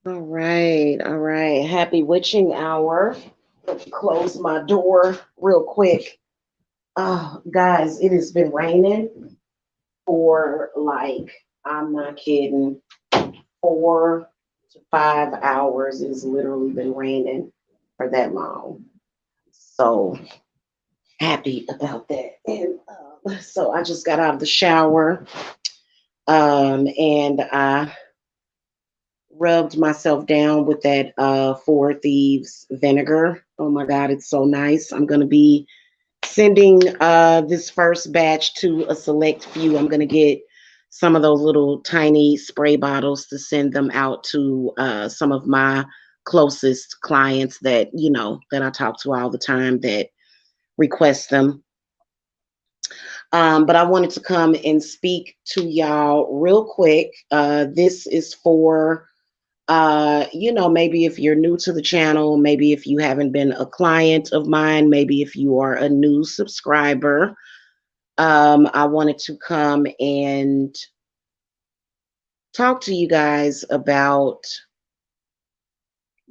All right, all right. Happy witching hour. Let me close my door real quick. Oh, guys, it has been raining for like, I'm not kidding, 4 to 5 hours. It's literally been raining for that long. So happy about that. And so I just got out of the shower, and I rubbed myself down with that Four Thieves vinegar. Oh my God, it's so nice. I'm going to be sending this first batch to a select few. I'm going to get some of those little tiny spray bottles to send them out to some of my closest clients that, that I talk to all the time that request them. But I wanted to come and speak to y'all real quick. This is for maybe if you're new to the channel, maybe if you haven't been a client of mine, maybe if you are a new subscriber, I wanted to come and talk to you guys about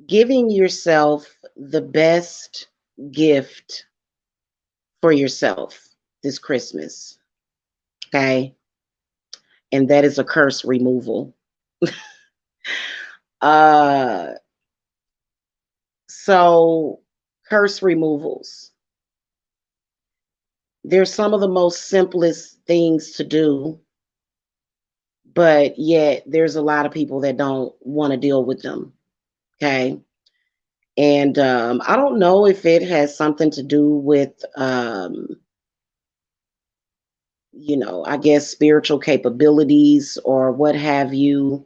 giving yourself the best gift for yourself this Christmas. Okay. And that is a curse removal. uh, so, curse removals. They're some of the most simplest things to do, but yet there's a lot of people that don't want to deal with them. Okay. And I don't know if it has something to do with, I guess spiritual capabilities or what have you.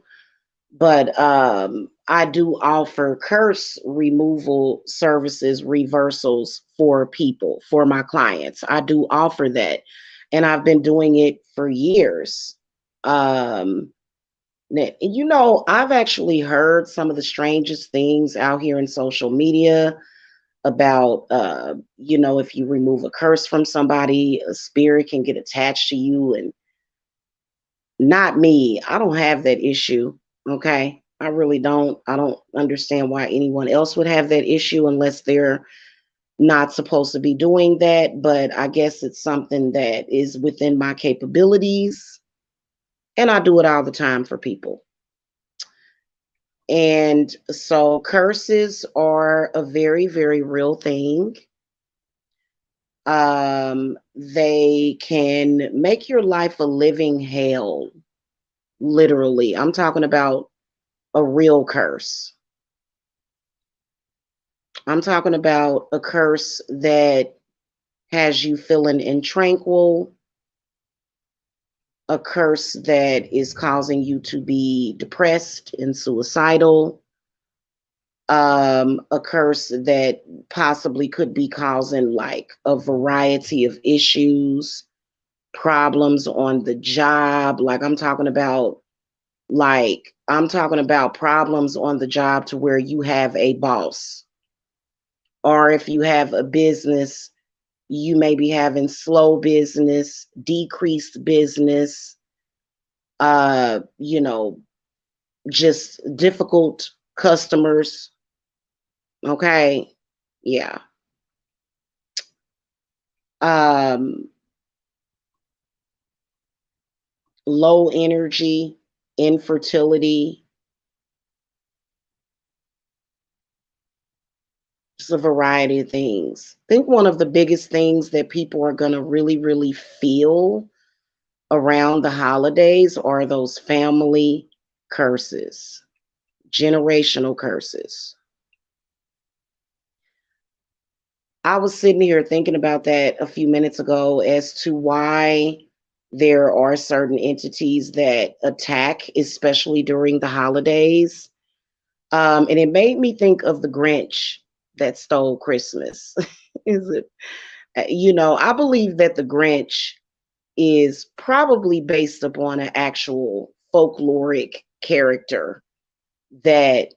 But I do offer curse removal services, reversals for people, for my clients. I do offer that. And I've been doing it for years. Um, I've actually heard some of the strangest things out here in social media about, if you remove a curse from somebody, a spirit can get attached to you. And not me. I don't have that issue. Okay. I really don't. I don't understand why anyone else would have that issue unless they're not supposed to be doing that. But I guess it's something that is within my capabilities. And I do it all the time for people. And so curses are a very, very real thing. They can make your life a living hell. Literally. I'm talking about a real curse. I'm talking about a curse that has you feeling intranquil, a curse that is causing you to be depressed and suicidal, a curse that possibly could be causing like a variety of issues, problems on the job. I'm talking about problems on the job to where you have a boss, or if you have a business, you may be having slow business, decreased business, uh, you know, just difficult customers. Okay. Yeah. Um, Low energy, infertility, just a variety of things. I think one of the biggest things that people are going to really, really feel around the holidays are those family curses, generational curses. I was sitting here thinking about that a few minutes ago as to why there are certain entities that attack, especially during the holidays. And it made me think of the Grinch that stole Christmas. Is it? I believe that the Grinch is probably based upon an actual folkloric character that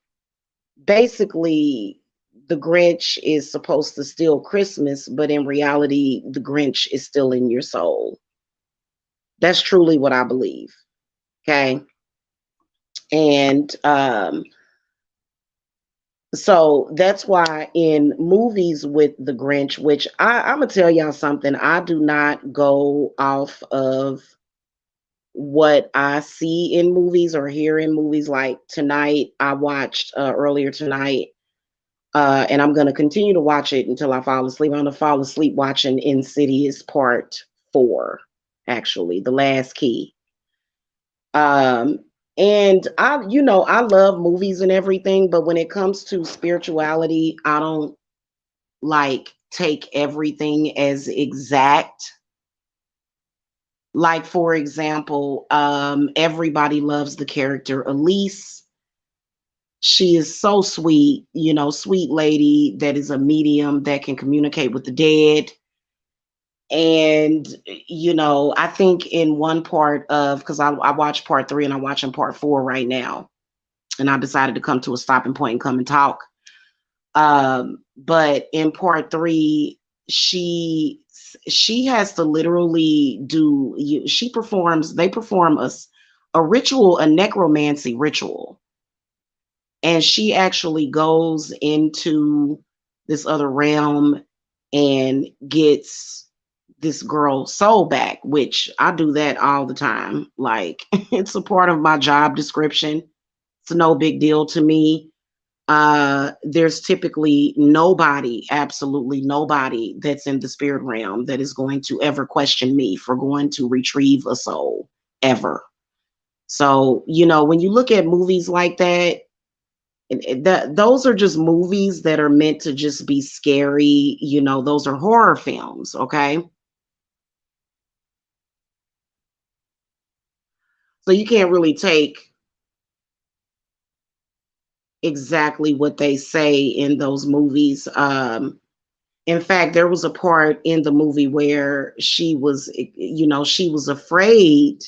basically the Grinch is supposed to steal Christmas, but in reality, the Grinch is still in your soul. That's truly what I believe. Okay. And So that's why in movies with the Grinch, which I'm gonna tell y'all something, I do not go off of what I see in movies or hear in movies. Like tonight, I watched earlier tonight, and I'm gonna continue to watch it until I fall asleep. I'm gonna fall asleep watching Insidious Part 4, actually, The Last Key. Um, and I love movies and everything, but when it comes to spirituality, I don't like take everything as exact. Like for example, everybody loves the character Elise. She is so sweet, sweet lady that is a medium that can communicate with the dead. And I think in one part of, because I watched part 3 and I'm watching part 4 right now, and I decided to come to a stopping point and come and talk. But in part 3, she she has to literally she performs they perform a ritual, a necromancy ritual, and she actually goes into this other realm and gets this girl's soul back, which I do that all the time. Like it's a part of my job description. It's no big deal to me. There's typically nobody, absolutely nobody that's in the spirit realm that is going to ever question me for going to retrieve a soul ever. So, when you look at movies like that, those are just movies that are meant to just be scary. Those are horror films. Okay. So you can't really take exactly what they say in those movies. In fact, there was a part in the movie where she was afraid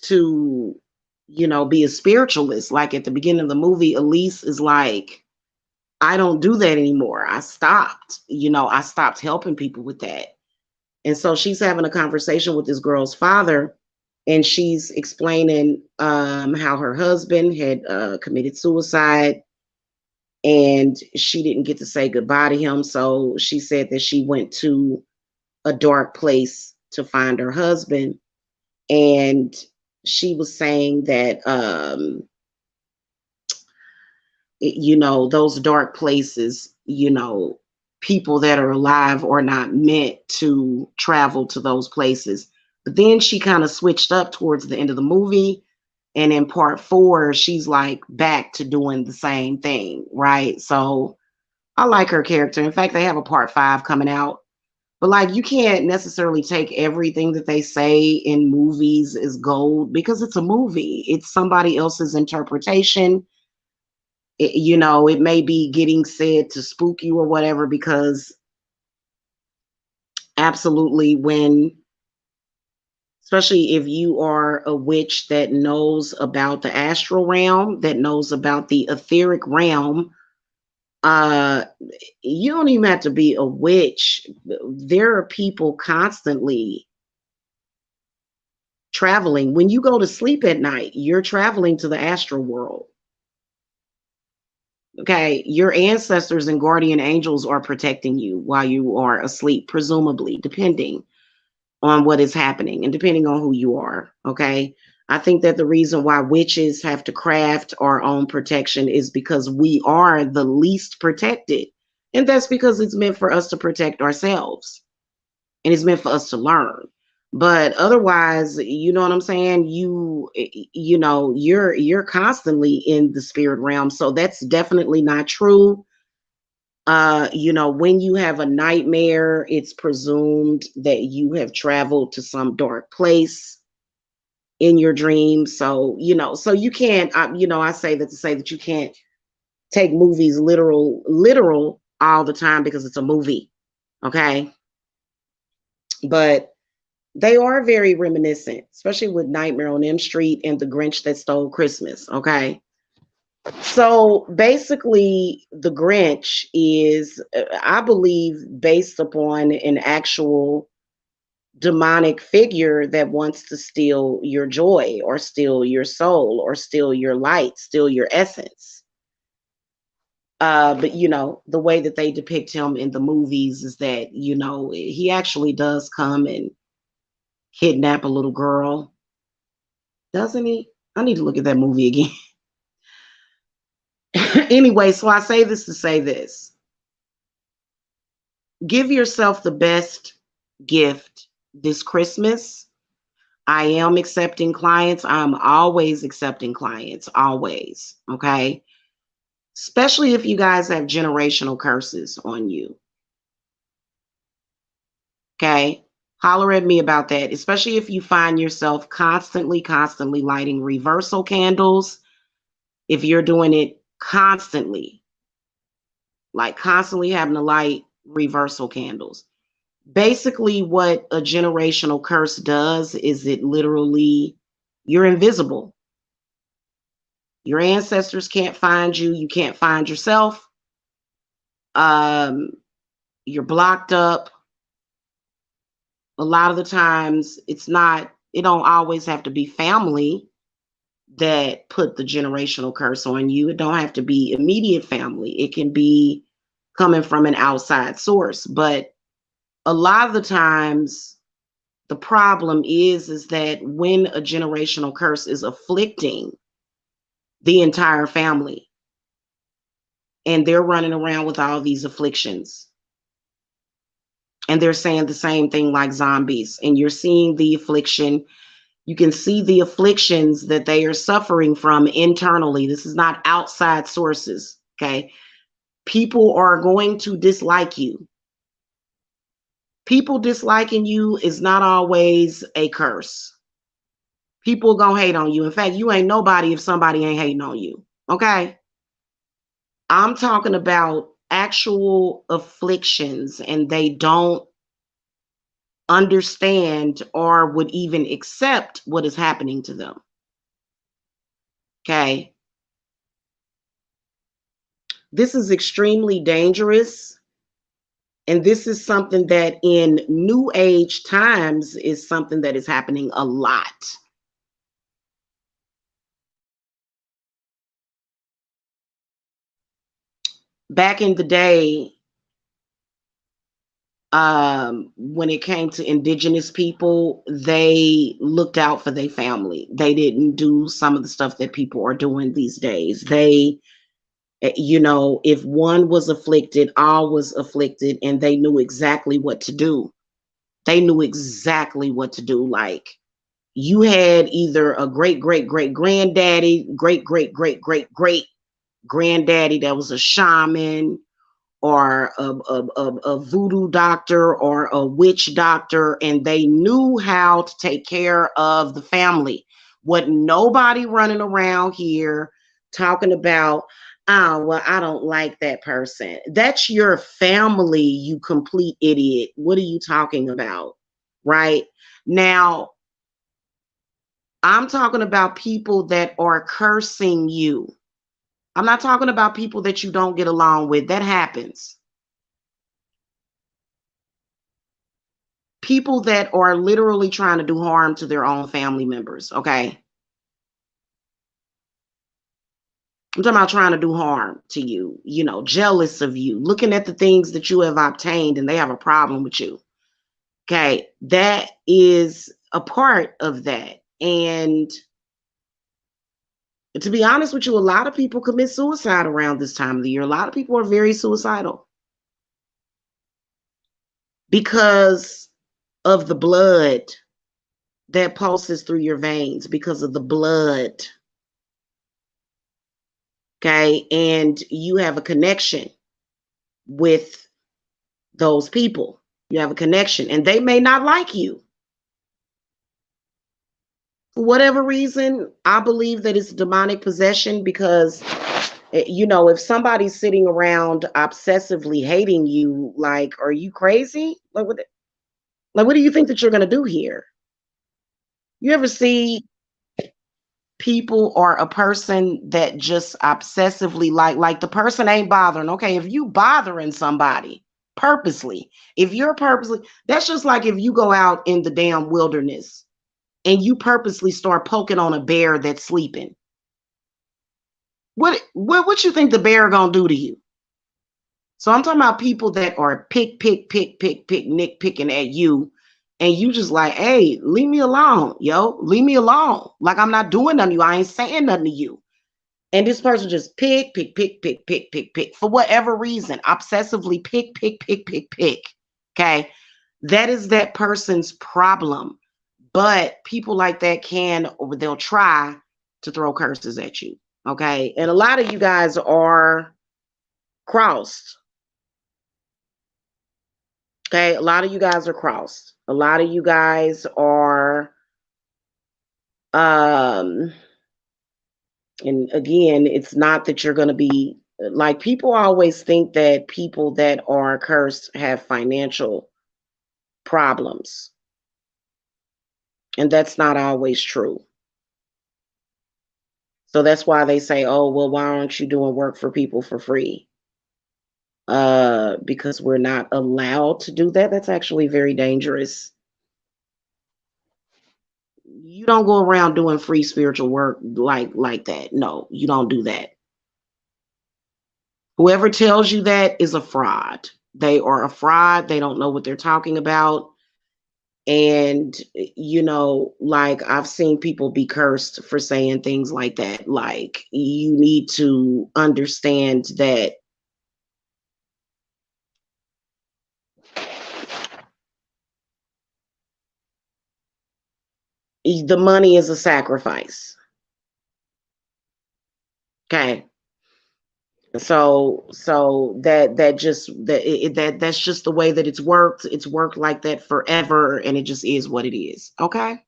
to, be a spiritualist. Like at the beginning of the movie, Elise is like, I don't do that anymore. I stopped helping people with that. And so she's having a conversation with this girl's father, and she's explaining how her husband had committed suicide, and she didn't get to say goodbye to him. So she said that she went to a dark place to find her husband. And she was saying that, those dark places, people that are alive are not meant to travel to those places. But then she kind of switched up towards the end of the movie. And in part 4, she's like back to doing the same thing. Right. So I like her character. In fact, they have a part 5 coming out. But like you can't necessarily take everything that they say in movies as gold because it's a movie. It's somebody else's interpretation. It may be getting said to spook you or whatever, because absolutely, especially if you are a witch that knows about the astral realm, that knows about the etheric realm, uh you don't even have to be a witch. There are people constantly traveling. When you go to sleep at night, you're traveling to the astral world. Okay, your ancestors and guardian angels are protecting you while you are asleep, presumably, depending on what is happening and depending on who you are. Okay, I think that the reason why witches have to craft our own protection is because we are the least protected, and that's because it's meant for us to protect ourselves, and it's meant for us to learn. But otherwise, you know what I'm saying, you're constantly in the spirit realm, so that's definitely not true. When you have a nightmare, it's presumed that you have traveled to some dark place in your dream. So so you can't, I say that to say that you can't take movies literal all the time because it's a movie. Okay. But they are very reminiscent, especially with Nightmare on M Street and The Grinch That Stole Christmas. Okay. So basically, The Grinch is, I believe, based upon an actual demonic figure that wants to steal your joy or steal your soul or steal your light, steal your essence. But the way that they depict him in the movies is that, he actually does come and kidnap a little girl, doesn't he? I need to look at that movie again. Anyway, so I say this to say this. Give yourself the best gift this Christmas. I am accepting clients. I'm always accepting clients, always. Okay. Especially if you guys have generational curses on you. Okay. Holler at me about that, especially if you find yourself constantly lighting reversal candles. If you're doing it constantly, like constantly having to light reversal candles. Basically, what a generational curse does is it literally, you're invisible. Your ancestors can't find you. You can't find yourself. Um, you're blocked up. A lot of the times, it don't always have to be family that put the generational curse on you. It don't have to be immediate family. It can be coming from an outside source. But a lot of the times, the problem is that when a generational curse is afflicting the entire family and they're running around with all these afflictions and they're saying the same thing like zombies, and you're seeing the affliction, you can see the afflictions that they are suffering from internally. This is not outside sources. Okay. People are going to dislike you. People disliking you is not always a curse. People gonna hate on you. In fact, you ain't nobody if somebody ain't hating on you. Okay. I'm talking about actual afflictions and they don't understand or would even accept what is happening to them. Okay. This is extremely dangerous. And this is something that in new age times is something that is happening a lot. Back in the day, when it came to indigenous people, they looked out for their family. They didn't do some of the stuff that people are doing these days. They, if one was afflicted, all was afflicted, and they knew exactly what to do. They knew exactly what to do. Like, you had either a great granddaddy, great granddaddy that was a shaman, or a voodoo doctor or a witch doctor, and they knew how to take care of the family. What nobody running around here talking about, oh, well, I don't like that person. That's your family, you complete idiot. What are you talking about? Right? Now, I'm talking about people that are cursing you. I'm not talking about people that you don't get along with. That happens. People that are literally trying to do harm to their own family members, okay? I'm talking about trying to do harm to you, jealous of you, looking at the things that you have obtained and they have a problem with you. Okay, that is a part of that. And to be honest with you, a lot of people commit suicide around this time of the year. A lot of people are very suicidal because of the blood that pulses through your veins, because of the blood. Okay. And you have a connection with those people. You have a connection, and they may not like you. For whatever reason, I believe that it's demonic possession because, if somebody's sitting around obsessively hating you, like, are you crazy? Like, what do you think that you're going to do here? You ever see people or a person that just obsessively like the person ain't bothering? Okay, if you bothering somebody purposely, if you're purposely, that's just like if you go out in the damn wilderness and you purposely start poking on a bear that's sleeping. What you think the bear gonna do to you? So I'm talking about people that are nitpicking at you, and you just like, hey, leave me alone, yo, leave me alone. Like I'm not doing nothing to you. I ain't saying nothing to you. And this person just pick for whatever reason, obsessively pick. Okay. That is that person's problem. But people like that can, or they'll try to throw curses at you. Okay. And a lot of you guys are crossed. Okay. A lot of you guys are crossed. A lot of you guys are, and again, it's not that you're going to be like, people always think that people that are cursed have financial problems. And that's not always true. So that's why they say, oh, well, why aren't you doing work for people for free? Because we're not allowed to do that. That's actually very dangerous. You don't go around doing free spiritual work like that. No, you don't do that. Whoever tells you that is a fraud. They are a fraud. They don't know what they're talking about. And, like I've seen people be cursed for saying things like that. Like, you need to understand that the money is a sacrifice. Okay. So that's just the way that it's worked. It's worked like that forever, and it just is what it is. Okay.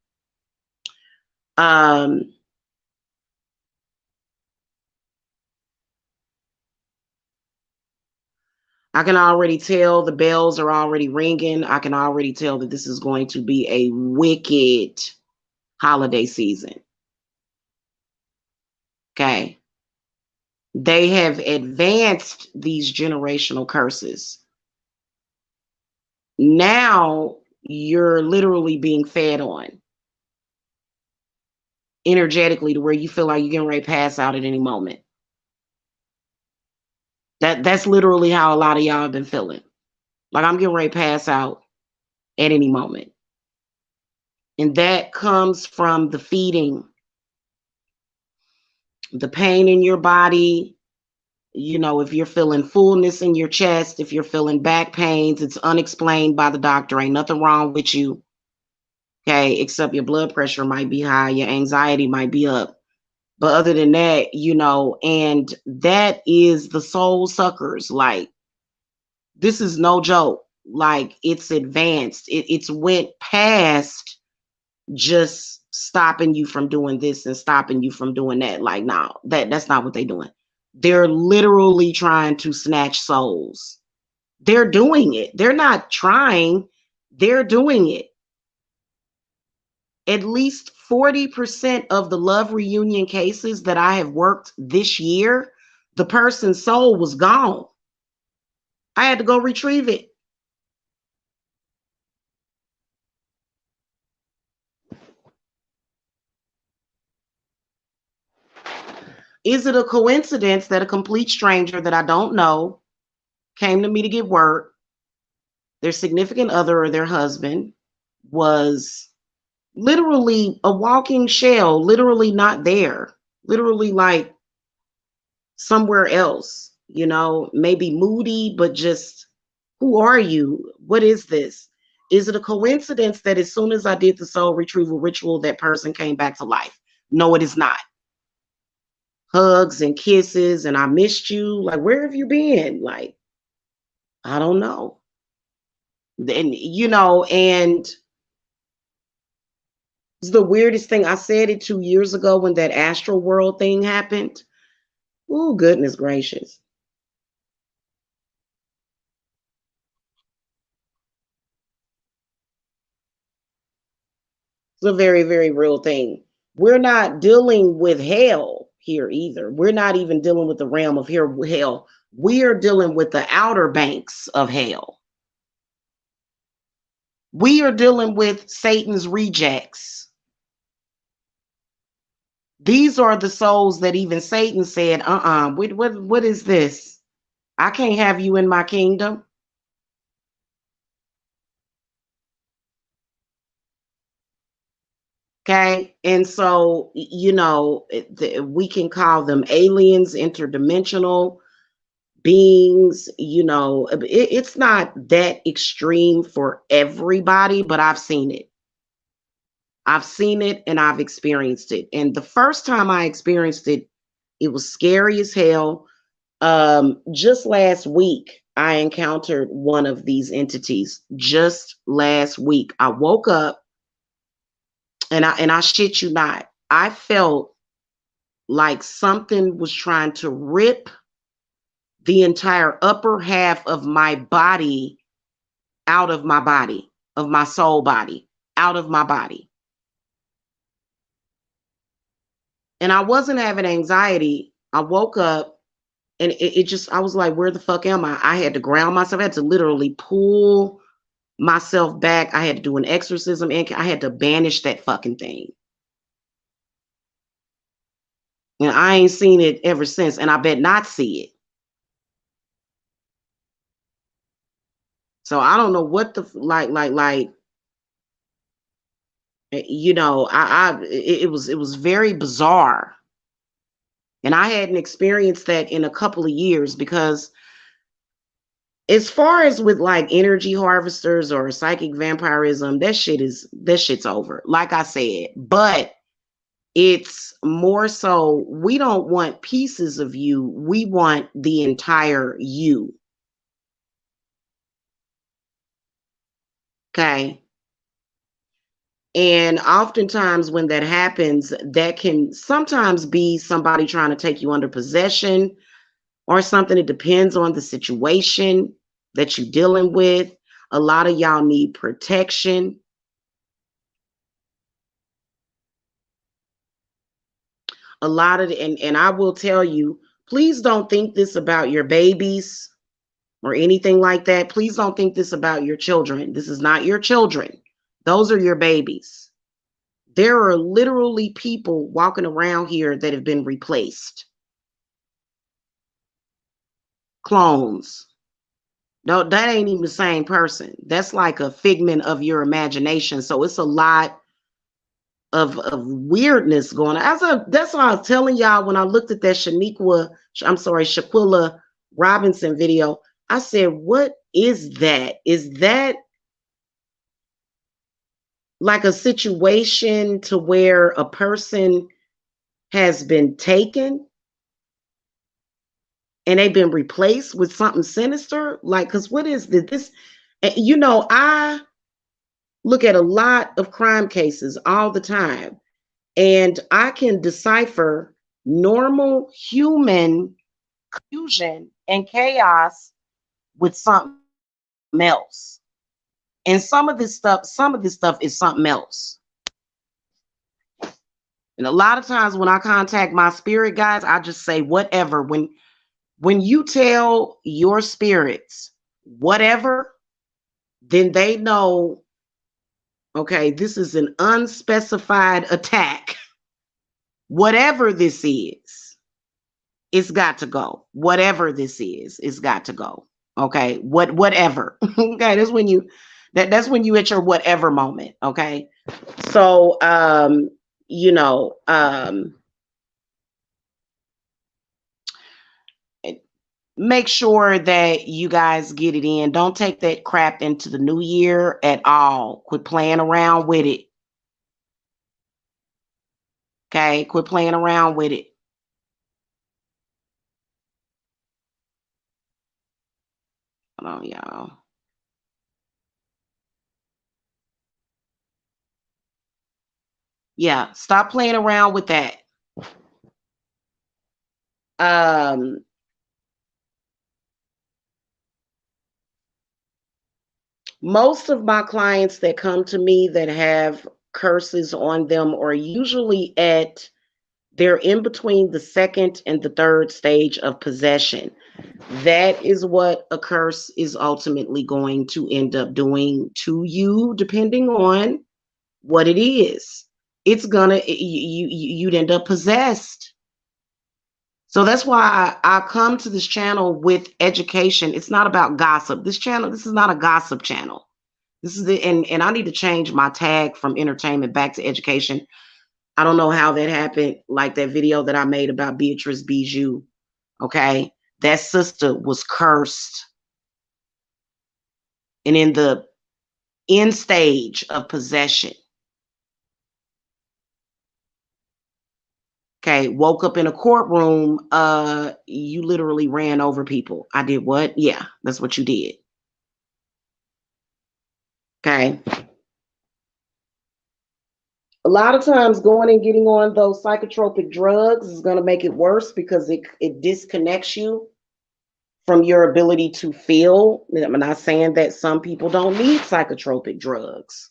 Um, I can already tell the bells are already ringing. I can already tell that this is going to be a wicked holiday season. Okay. They have advanced these generational curses. Now you're literally being fed on energetically to where you feel like you're getting ready to pass out at any moment. That's literally how a lot of y'all have been feeling. Like I'm getting ready to pass out at any moment. And that comes from the feeding, the pain in your body. If you're feeling fullness in your chest, if you're feeling back pains, it's unexplained by the doctor. Ain't nothing wrong with you. Okay, except your blood pressure might be high, your anxiety might be up. But other than that, and that is the soul suckers. Like, this is no joke. Like, it's advanced. It's went past just stopping you from doing this and stopping you from doing that. Like, no, that's not what they're doing. They're literally trying to snatch souls. They're doing it. They're not trying. They're doing it. At least 40% of the love reunion cases that I have worked this year, the person's soul was gone. I had to go retrieve it. Is it a coincidence that a complete stranger that I don't know came to me to get work? Their significant other or their husband was literally a walking shell, literally not there, literally like somewhere else, maybe moody, but just, who are you? What is this? Is it a coincidence that as soon as I did the soul retrieval ritual, that person came back to life? No, it is not. Hugs and kisses, and I missed you. Like, where have you been? Like, I don't know. And it's the weirdest thing. I said it 2 years ago when that astral world thing happened. Oh, goodness gracious. It's a very, very real thing. We're not dealing with hell here either. We're not even dealing with the realm of hell. We are dealing with the outer banks of hell. We are dealing with Satan's rejects. These are the souls that even Satan said, what is this? I can't have you in my kingdom. Okay. And so, we can call them aliens, interdimensional beings. It's not that extreme for everybody, but I've seen it. I've seen it and I've experienced it. And the first time I experienced it, it was scary as hell. Just last week, I encountered one of these entities. Just last week, I woke up and I shit you not, I felt like something was trying to rip the entire upper half of my body out of my body, of my soul body, out of my body. And I wasn't having anxiety. I woke up and it just, I was like, where the fuck am I? I had to ground myself. I had to literally pull myself back. I had to do an exorcism and I had to banish that fucking thing. And I ain't seen it ever since. And I bet not see it. So I don't know what the it was very bizarre. And I hadn't experienced that in a couple of years because as far as with like energy harvesters or psychic vampirism, that shit's over. Like I said, but it's more so we don't want pieces of you. We want the entire you. Okay. And oftentimes, when that happens, that can sometimes be somebody trying to take you under possession or something. It depends on the situation that you're dealing with. A lot of y'all need protection. And I will tell you, please don't think this about your babies or anything like that. Please don't think this about your children. This is not your children. Those are your babies. There are literally people walking around here that have been replaced. Clones. No, that ain't even the same person. That's like a figment of your imagination. So it's a lot of weirdness going on. That's what I was telling y'all when I looked at that Shaquilla Robinson video. I said, what is that? Is that like a situation to where a person has been taken and they've been replaced with something sinister? Like, because what is this? I look at a lot of crime cases all the time, and I can decipher normal human confusion and chaos with something else. And some of this stuff is something else. And a lot of times when I contact my spirit guides, I just say whatever. When you tell your spirits whatever, then they know, okay, this is an unspecified attack. Whatever this is, it's got to go. Whatever this is, it's got to go. Okay. Whatever. Okay. That's when you at your whatever moment. Okay. So you know, make sure that you guys get it in. Don't take that crap into the new year at all. Quit playing around with it. Okay. Quit playing around with it. Hold on, y'all. Yeah, stop playing around with that. Um, most of my clients that come to me that have curses on them are usually they're in between the second and the third stage of possession. That is what a curse is ultimately going to end up doing to you, depending on what it is. It's gonna you'd end up possessed. So that's why I come to this channel with education. It's not about gossip. This is not a gossip channel. This is the and I need to change my tag from entertainment back to education. I don't know how that happened. Like that video that I made about Beatrice Bijou. Okay. That sister was cursed and in the end stage of possession. Okay, woke up in a courtroom. You literally ran over people. I did what? Yeah, that's what you did. Okay. A lot of times going and getting on those psychotropic drugs is going to make it worse because it disconnects you from your ability to feel. I'm not saying that some people don't need psychotropic drugs.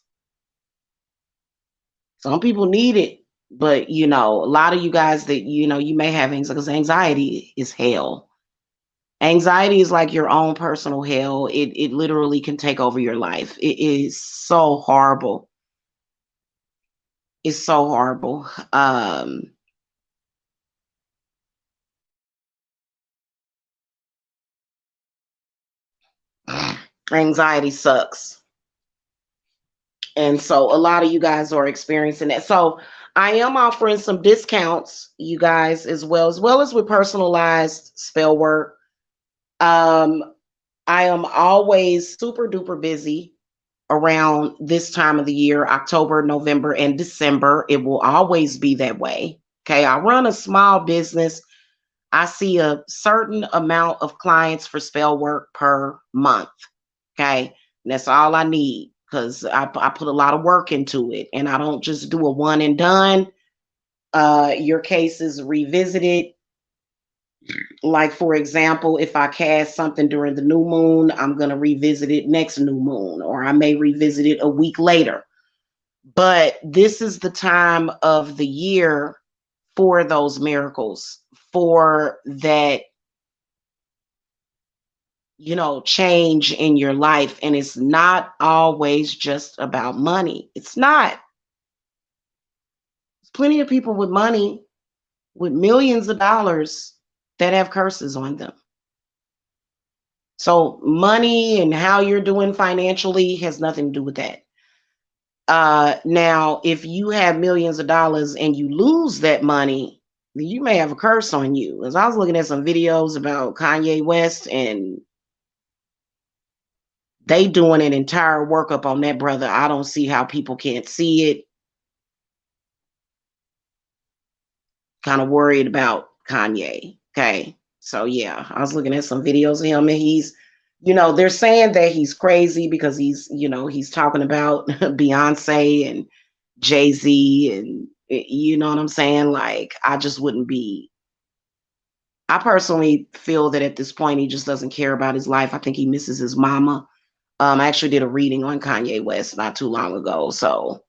Some people need it, but a lot of you guys that you may have anxiety, because anxiety is hell. Anxiety is like your own personal hell. It literally can take over your life. It is so horrible. It's so horrible. Anxiety sucks. And so a lot of you guys are experiencing that. So I am offering some discounts, you guys, as well as with personalized spell work. Um, I am always super duper busy around this time of the year, October, November, and December. It will always be that way. Okay. I run a small business. I see a certain amount of clients for spell work per month. Okay. And that's all I need because I put a lot of work into it and I don't just do a one and done. Your case is revisited. Like, for example, if I cast something during the new moon, I'm going to revisit it next new moon, or I may revisit it a week later. But this is the time of the year for those miracles, for that, change in your life. And it's not always just about money. It's not. There's plenty of people with money, with millions of dollars, that have curses on them. So money and how you're doing financially has nothing to do with that. Now, if you have millions of dollars and you lose that money, you may have a curse on you. As I was looking at some videos about Kanye West, and they doing an entire workup on that brother. I don't see how people can't see it. Kind of worried about Kanye. Okay. So yeah, I was looking at some videos of him and they're saying that he's crazy because he's talking about Beyonce and Jay-Z and you know what I'm saying? Like, I just wouldn't be. I personally feel that at this point he just doesn't care about his life. I think he misses his mama. I actually did a reading on Kanye West not too long ago. So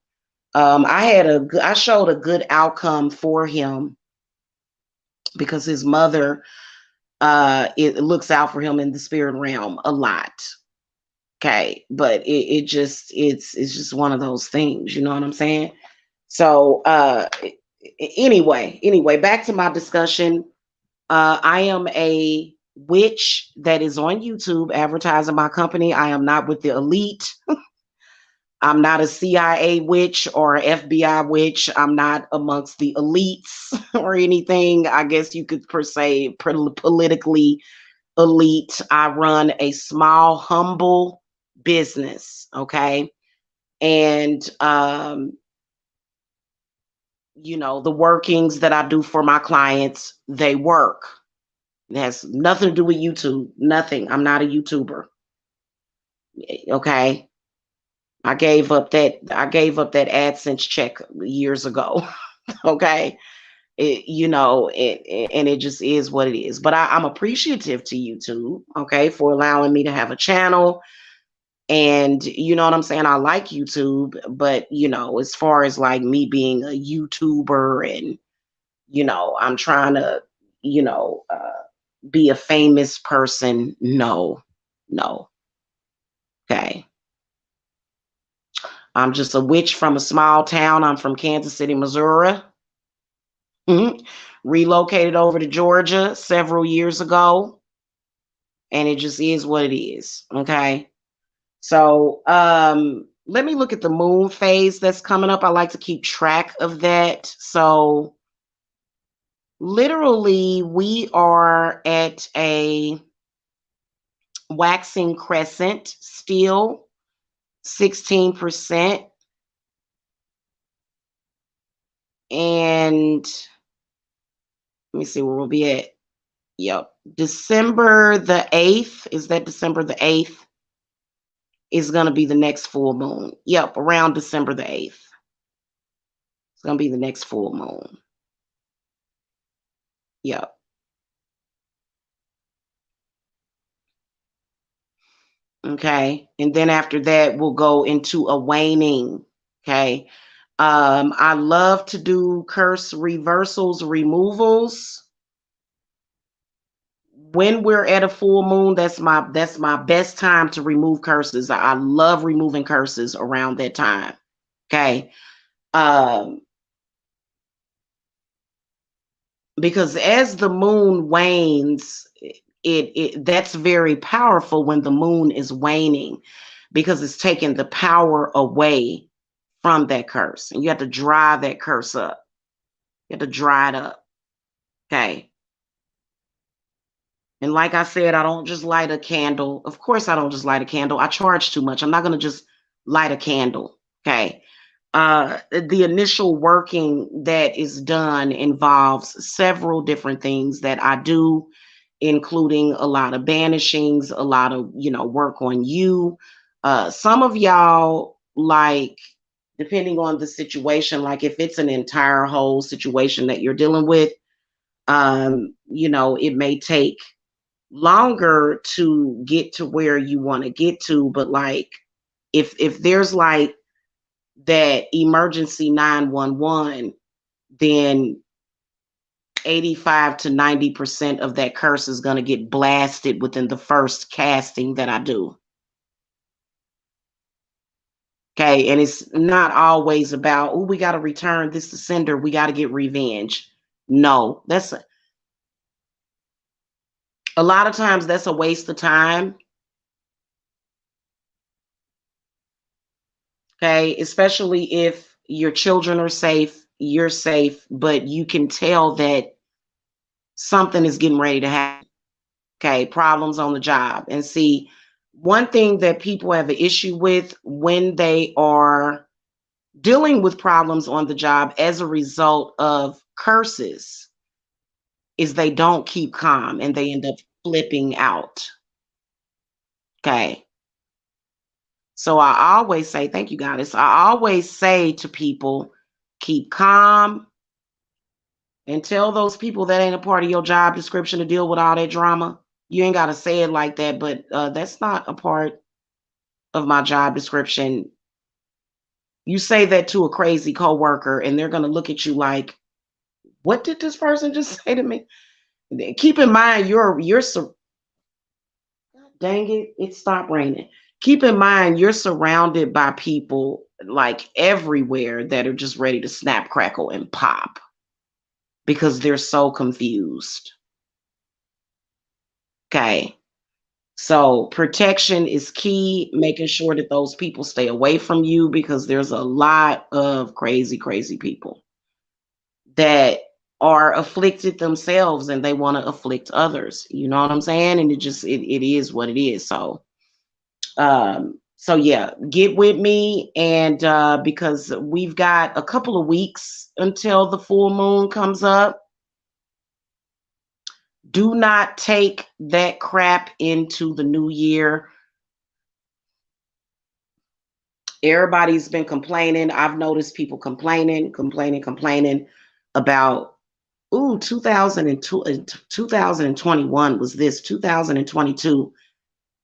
I showed a good outcome for him because his mother it looks out for him in the spirit realm a lot. Okay. But it's just one of those things, you know what I'm saying? So anyway, back to my discussion. I am a witch that is on YouTube advertising my company. I am not with the elite. I'm not a CIA witch or a FBI witch. I'm not amongst the elites or anything. I guess you could per se politically elite. I run a small, humble business. Okay. And, the workings that I do for my clients, they work. It has nothing to do with YouTube. Nothing. I'm not a YouTuber. Okay. I gave up that AdSense check years ago. Okay. And it just is what it is. But I'm appreciative to YouTube, okay, for allowing me to have a channel. And you know what I'm saying? I like YouTube, but as far as like me being a YouTuber and I'm trying to, be a famous person. No, no. Okay. I'm just a witch from a small town. I'm from Kansas City, Missouri. Mhm. Relocated over to Georgia several years ago, and it just is what it is. Okay. So let me look at the moon phase that's coming up. I like to keep track of that. So literally we are at a waxing crescent still, 16%. And let me see where we'll be at. Yep. December the 8th. Is that December the 8th? Is going to be the next full moon. Yep. Around December the 8th. It's going to be the next full moon. Yep. Okay. And then after that, we'll go into a waning. Okay. I love to do curse reversals, removals. When we're at a full moon, that's my best time to remove curses. I love removing curses around that time. Okay. Um, because as the moon wanes, it that's very powerful when the moon is waning because it's taking the power away from that curse. And you have to dry that curse up. You have to dry it up. Okay. And like I said, I don't just light a candle. Of course, I don't just light a candle. I charge too much. I'm not going to just light a candle. Okay. The initial working that is done involves several different things that I do, including a lot of banishings, a lot of, work on you. Some of y'all, like, depending on the situation, like if it's an entire whole situation that you're dealing with, it may take longer to get to where you want to get to, but like if there's like that emergency 911, then 85 to 90% of that curse is going to get blasted within the first casting that I do. Okay. And it's not always about, oh, we got to return this to sender. We got to get revenge. No, that's a lot of times that's a waste of time. Okay. Especially if your children are safe, you're safe, but you can tell that something is getting ready to happen. Okay, problems on the job. And see, one thing that people have an issue with when they are dealing with problems on the job as a result of curses is they don't keep calm and they end up flipping out. Okay. So I always say, thank you, Goddess. I always say to people, keep calm and tell those people that ain't a part of your job description to deal with all that drama. You ain't got to say it like that, but that's not a part of my job description. You say that to a crazy coworker, and they're gonna look at you like, "What did this person just say to me?" Keep in mind, dang it, it stopped raining. Keep in mind, you're surrounded by people like everywhere that are just ready to snap, crackle, and pop because they're so confused. Okay. So protection is key, making sure that those people stay away from you because there's a lot of crazy, crazy people that are afflicted themselves and they want to afflict others. You know what I'm saying? And it is what it is. So yeah, get with me and because we've got a couple of weeks until the full moon comes up. Do not take that crap into the new year. Everybody's been complaining. I've noticed people complaining about, ooh, 2002, 2021 was this, 2022.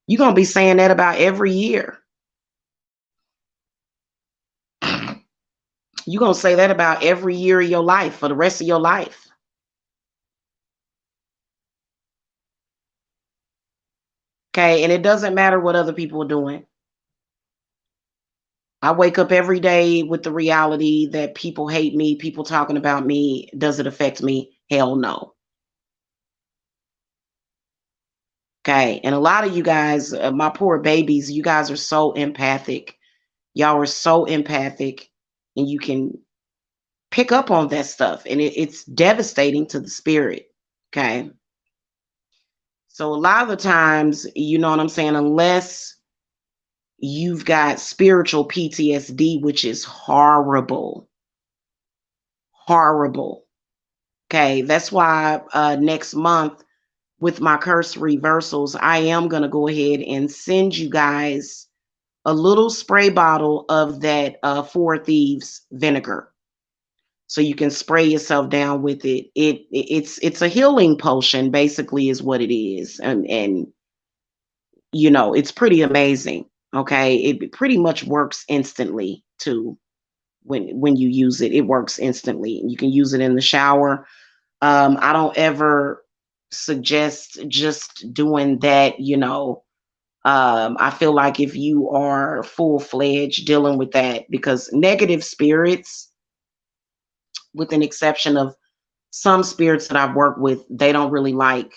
You're going to be saying that about every year. You're going to say that about every year of your life for the rest of your life. Okay. And it doesn't matter what other people are doing. I wake up every day with the reality that people hate me, people talking about me. Does it affect me? Hell no. Okay. And a lot of you guys, my poor babies, you guys are so empathic. Y'all are so empathic, and you can pick up on that stuff. And it's devastating to the spirit. Okay. So a lot of the times, you know what I'm saying, unless you've got spiritual PTSD, which is horrible, horrible. Okay. That's why next month with my curse reversals, I am going to go ahead and send you guys a little spray bottle of that Four Thieves vinegar, so you can spray yourself down with it. It's a healing potion, basically, is what it is, and you know it's pretty amazing. Okay, it pretty much works instantly too. When you use it, it works instantly. You can use it in the shower. I don't ever suggest just doing that. I feel like if you are full fledged dealing with that, because negative spirits, with an exception of some spirits that I've worked with, they don't really like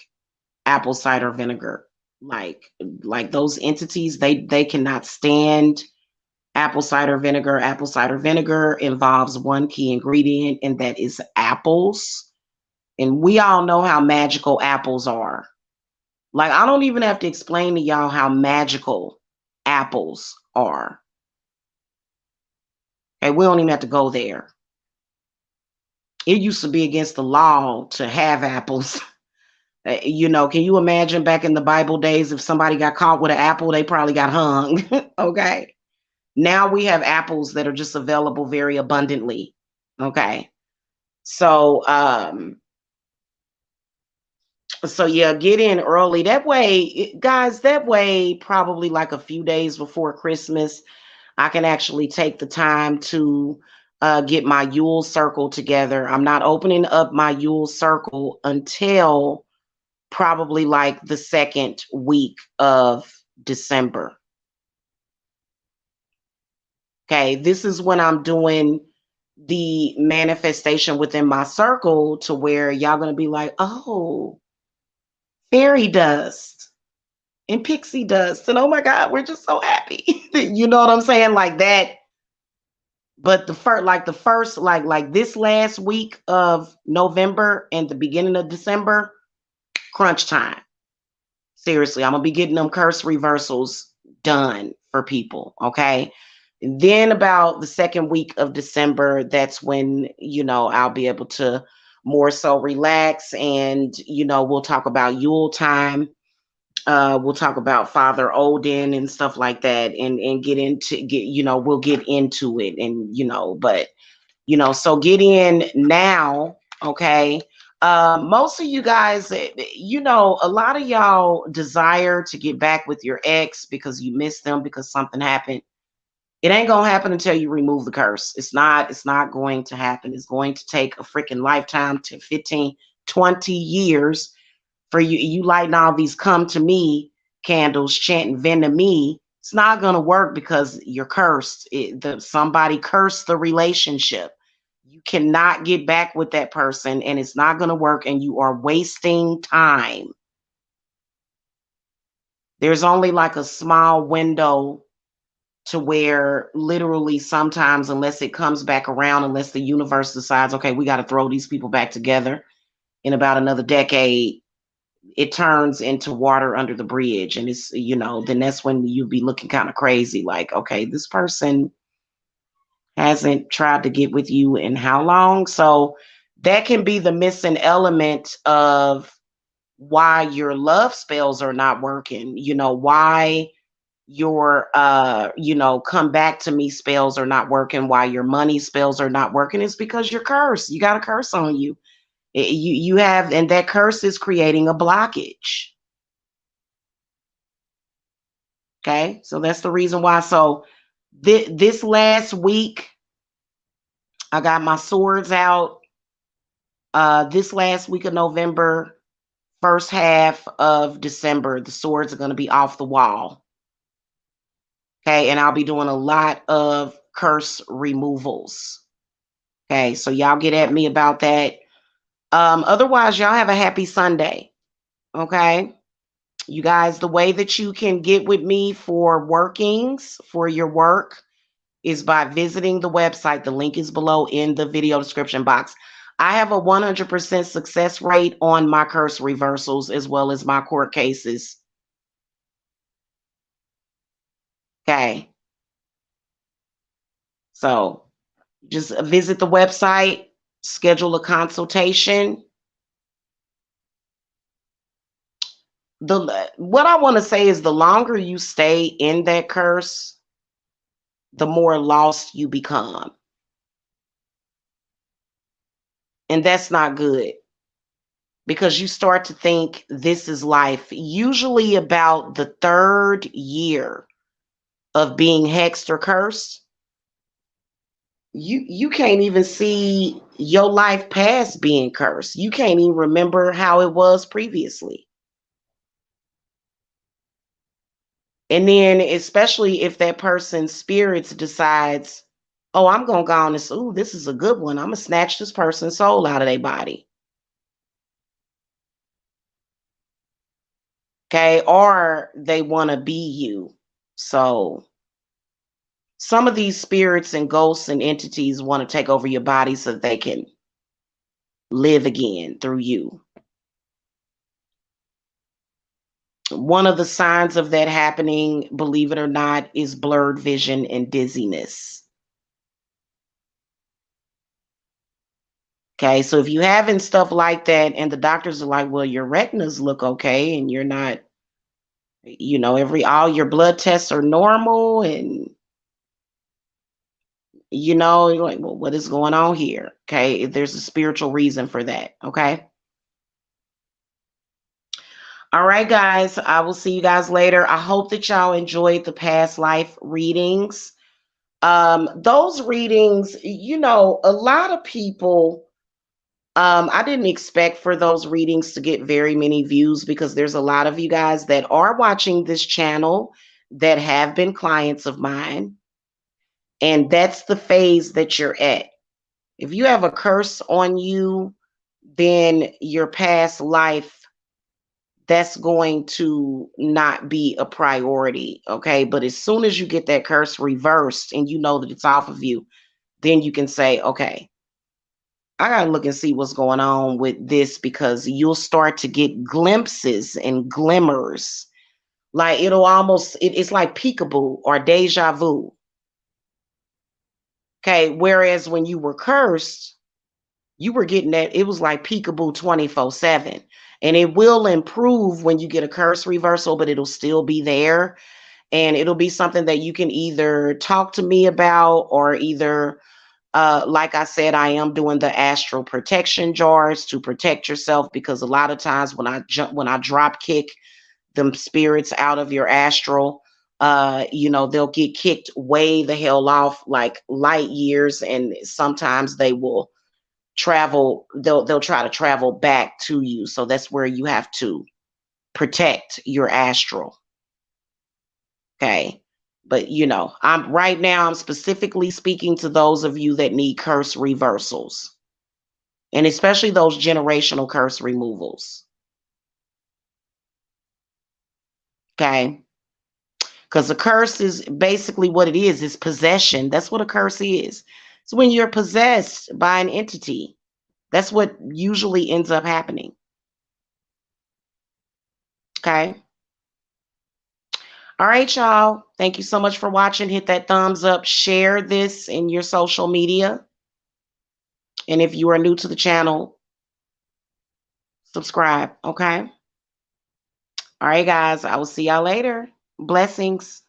apple cider vinegar. Like like those entities, they cannot stand apple cider vinegar. Apple cider vinegar involves one key ingredient, and that is apples. And we all know how magical apples are. Like, I don't even have to explain to y'all how magical apples are. Okay, we don't even have to go there. It used to be against the law to have apples. Can you imagine back in the Bible days, if somebody got caught with an apple, they probably got hung. Okay. Now we have apples that are just available very abundantly. Okay. So, yeah, get in early. That way, guys, that way, probably like a few days before Christmas, I can actually take the time to get my Yule circle together. I'm not opening up my Yule circle until probably like the second week of December. Okay, this is when I'm doing the manifestation within my circle, to where y'all gonna be like, oh, fairy dust and pixie dust, and oh my God, we're just so happy. You know what I'm saying? Like that. But the first, like this last week of November and the beginning of December, crunch time. Seriously, I'm gonna be getting them curse reversals done for people. Okay. And then about the second week of December, that's when, I'll be able to more so relax, and, we'll talk about Yule time. We'll talk about Father Odin and stuff like that, and we'll get into it, and, but, so get in now. Okay. Most of you guys, a lot of y'all desire to get back with your ex because you miss them because something happened. It ain't gonna happen until you remove the curse. It's not going to happen. It's going to take a freaking lifetime, to 15, 20 years for you lighting all these come to me candles, chanting vent to me. It's not gonna work because you're cursed. Somebody cursed the relationship. You cannot get back with that person, and it's not gonna work, and you are wasting time. There's only like a small window to where literally sometimes, unless it comes back around, unless the universe decides, okay, we got to throw these people back together in about another decade, it turns into water under the bridge. And then that's when you'll be looking kind of crazy, like, okay, this person hasn't tried to get with you in how long? So that can be the missing element of why your love spells are not working, why your come back to me spells are not working, why your money spells are not working, is because you're cursed. You got a curse on you. You have, and that curse is creating a blockage. Okay, so that's the reason why. So this last week, I got my swords out. This last week of November, first half of December, the swords are going to be off the wall. Okay, and I'll be doing a lot of curse removals. Okay, so y'all get at me about that. Otherwise, y'all have a happy Sunday. Okay. You guys, the way that you can get with me for workings for your work is by visiting the website. The link is below in the video description box. I have a 100% success rate on my curse reversals as well as my court cases. Okay. So just visit the website, schedule a consultation. What I want to say is the longer you stay in that curse, the more lost you become. And that's not good because you start to think this is life. Usually about the third year of being hexed or cursed, you can't even see your life past being cursed. You can't even remember how it was previously. And then especially if that person's spirits decides, oh, I'm gonna go on this, ooh, this is a good one. I'm gonna snatch this person's soul out of their body. Okay, or they want to be you. So some of these spirits and ghosts and entities want to take over your body so that they can live again through you. One of the signs of that happening, believe it or not, is blurred vision and dizziness. Okay, so if you having stuff like that and the doctors are like, well, your retinas look okay and you're not, all your blood tests are normal and you're like, well, what is going on here? Okay, there's a spiritual reason for that. Okay. All right, guys. I will see you guys later. I hope that y'all enjoyed the past life readings. Those readings, a lot of people, I didn't expect for those readings to get very many views because there's a lot of you guys that are watching this channel that have been clients of mine. And that's the phase that you're at. If you have a curse on you, then your past life, that's going to not be a priority. Okay. But as soon as you get that curse reversed and you know that it's off of you, then you can say, okay, I got to look and see what's going on with this because you'll start to get glimpses and glimmers. Like it's like peekaboo or deja vu. Okay. Whereas when you were cursed, you were getting that, it was like peekaboo 24/7. And it will improve when you get a curse reversal, but it'll still be there. And it'll be something that you can either talk to me about or either like I said, I am doing the astral protection jars to protect yourself because a lot of times when I drop kick them spirits out of your astral, they'll get kicked way the hell off like light years, and sometimes they'll try to travel back to you. So that's where you have to protect your astral. Okay. But I'm specifically speaking to those of you that need curse reversals, and especially those generational curse removals. Okay. Because a curse is basically what it is possession. That's what a curse is. It's when you're possessed by an entity. That's what usually ends up happening. Okay. All right, y'all. Thank you so much for watching. Hit that thumbs up, share this in your social media. And if you are new to the channel, subscribe. Okay. All right, guys. I will see y'all later. Blessings.